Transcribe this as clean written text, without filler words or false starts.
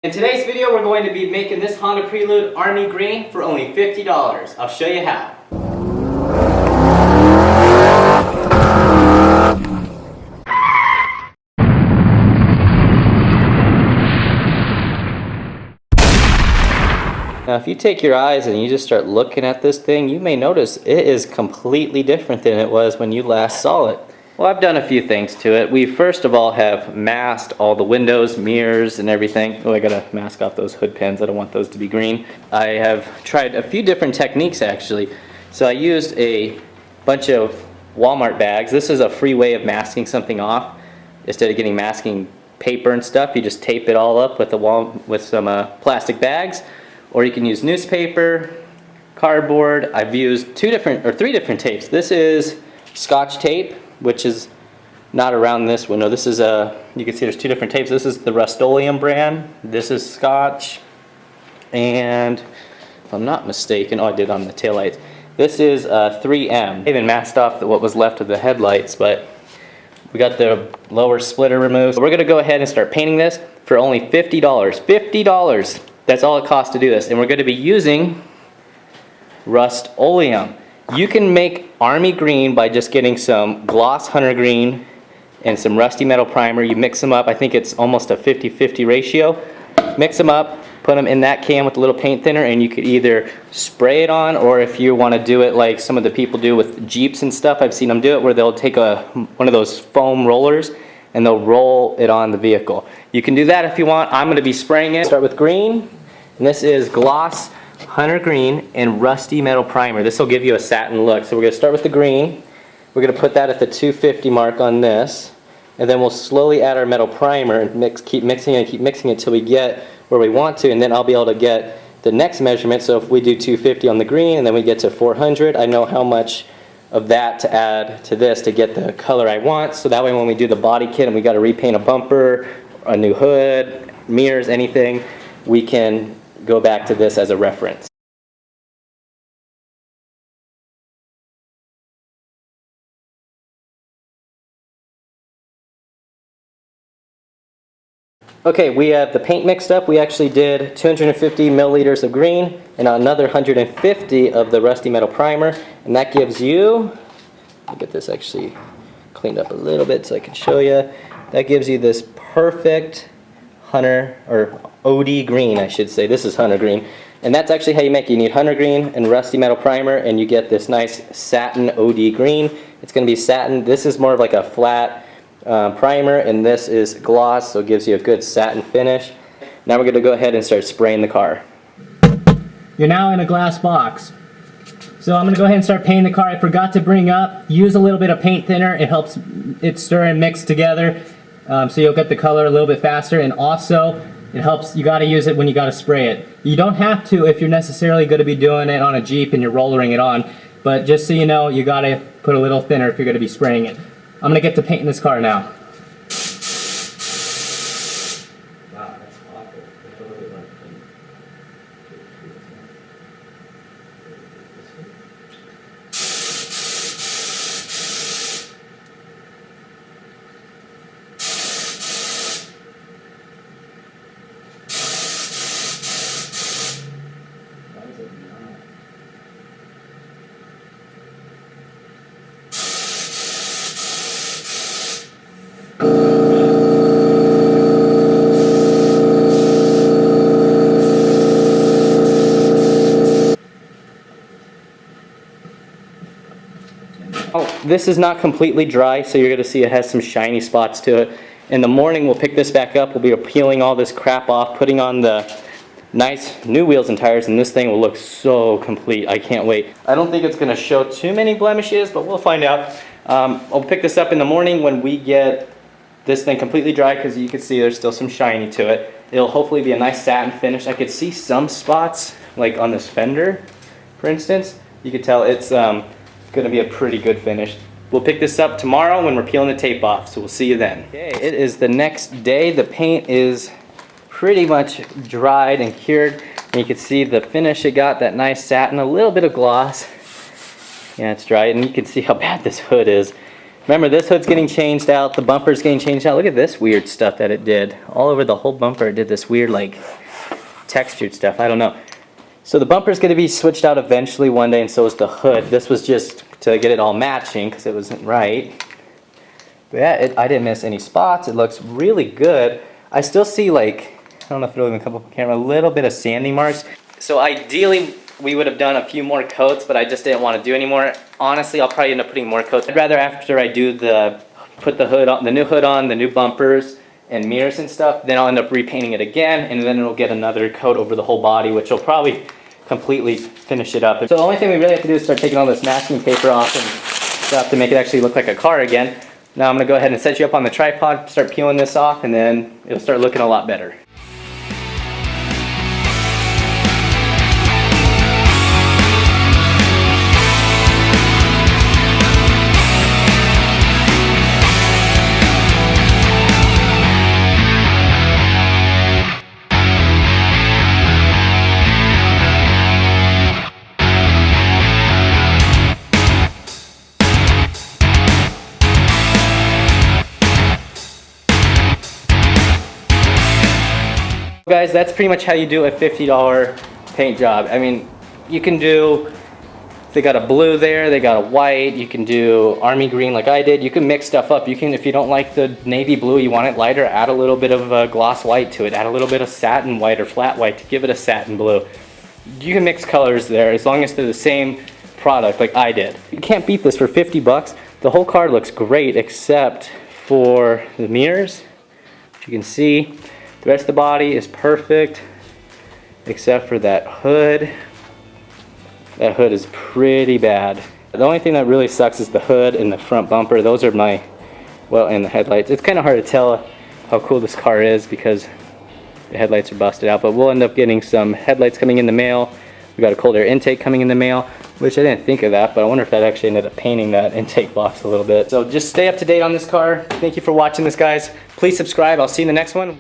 In today's video, we're going to be making this Honda Prelude Army Green for only $50. I'll show you how. Now, if you take your eyes and you just start looking at this thing, you may notice it is completely different than it was when you last saw it. Well, I've done a few things to it. We first of all have masked all the windows, mirrors, and everything. Oh, I gotta mask off those hood pins. I don't want those to be green. I have tried a few different techniques actually. So I used a bunch of Walmart bags. This is a free way of masking something off. Instead of getting masking paper and stuff, you just tape it all up with some plastic bags. Or you can use newspaper, cardboard. I've used three different tapes. This is Scotch tape, which is not around this window. This is you can see there's two different tapes. This is the Rust-Oleum brand. This is Scotch. And if I'm not mistaken, oh, I did on the taillights. This is 3M. I even masked off what was left of the headlights, but we got the lower splitter removed. So we're gonna go ahead and start painting this for only $50. $50. That's all it costs to do this. And we're gonna be using Rust-Oleum. You can make Army Green by just getting some gloss hunter green and some rusty metal primer. You mix them up. I think it's almost a 50-50 ratio. Mix them up, put them in that can with a little paint thinner, and you could either spray it on, or if you want to do it like some of the people do with Jeeps and stuff, I've seen them do it where they'll take one of those foam rollers and they'll roll it on the vehicle. You can do that if you want. I'm going to be spraying it. Start with green, and this is gloss hunter green and rusty metal primer. This will give you a satin look. So we're going to start with the green. We're going to put that at the 250 mark on this, and then we'll slowly add our metal primer and keep mixing it until we get where we want to, and then I'll be able to get the next measurement. So if we do 250 on the green and then we get to 400, I know how much of that to add to this to get the color I want. So that way when we do the body kit and we got to repaint a bumper, a new hood, mirrors, anything, we can go back to this as a reference. Okay, we have the paint mixed up. We actually did 250 milliliters of green and another 150 of the rusty metal primer, and that gives you, let me get this actually cleaned up a little bit so I can show you. That gives you this perfect hunter, or OD green I should say. This is hunter green, and that's actually how you make it. You need hunter green and rusty metal primer, and you get this nice satin OD green. It's going to be satin. This is more of like a flat primer, and this is gloss, so it gives you a good satin finish. Now we're going to go ahead and start spraying the car. You're now in a glass box. So I'm going to go ahead and start painting the car. I forgot to bring up, use a little bit of paint thinner. It helps it stir and mix together, so you'll get the color a little bit faster, and also it helps, you got to use it when you got to spray it. You don't have to if you're necessarily going to be doing it on a Jeep and you're rollering it on, but just so you know, you got to put a little thinner if you're going to be spraying it. I'm going to get to painting this car now. Wow, that's awful. Oh, this is not completely dry, so you're going to see it has some shiny spots to it. In the morning we'll pick this back up, we'll be peeling all this crap off, putting on the nice new wheels and tires, and this thing will look so complete. I can't wait. I don't think it's going to show too many blemishes, but we'll find out. I'll pick this up in the morning when we get this thing completely dry, because you can see there's still some shiny to it. It'll hopefully be a nice satin finish. I could see some spots, like on this fender, for instance. You could tell it's going to be a pretty good finish. We'll pick this up tomorrow when we're peeling the tape off, so we'll see you then. Okay, it is the next day. The paint is pretty much dried and cured, and you can see the finish it got, that nice satin, a little bit of gloss. Yeah, it's dry, and you can see how bad this hood is. Remember, this hood's getting changed out, the bumper's getting changed out. Look at this weird stuff that it did. All over the whole bumper, it did this weird, like, textured stuff. I don't know. So the bumper's going to be switched out eventually one day, and so is the hood. This was just to get it all matching because it wasn't right. But yeah, I didn't miss any spots. It looks really good. I still see, like, I don't know if it'll even come up on camera, a little bit of sanding marks. So ideally, we would have done a few more coats, but I just didn't want to do any more. Honestly, I'll probably end up putting more coats. I'd rather after I do put the hood on, the new hood on, the new bumpers and mirrors and stuff, then I'll end up repainting it again, and then it'll get another coat over the whole body, which will probably completely finish it up. So the only thing we really have to do is start taking all this masking paper off and stuff to make it actually look like a car again. Now I'm going to go ahead and set you up on the tripod, start peeling this off, and then it'll start looking a lot better. Guys, that's pretty much how you do a $50 paint job. I mean, you can do, they got a blue there, they got a white, you can do army green like I did. You can mix stuff up. You can, if you don't like the navy blue, you want it lighter, add a little bit of gloss white to it, add a little bit of satin white or flat white to give it a satin blue. You can mix colors there as long as they're the same product like I did. You can't beat this for 50 bucks. The whole car looks great except for the mirrors, which you can see. The rest of the body is perfect, except for that hood. That hood is pretty bad. The only thing that really sucks is the hood and the front bumper. Those are my, well, and the headlights. It's kind of hard to tell how cool this car is because the headlights are busted out, but we'll end up getting some headlights coming in the mail. We got a cold air intake coming in the mail, which I didn't think of that, but I wonder if that actually ended up painting that intake box a little bit. So just stay up to date on this car. Thank you for watching this, guys. Please subscribe. I'll see you in the next one.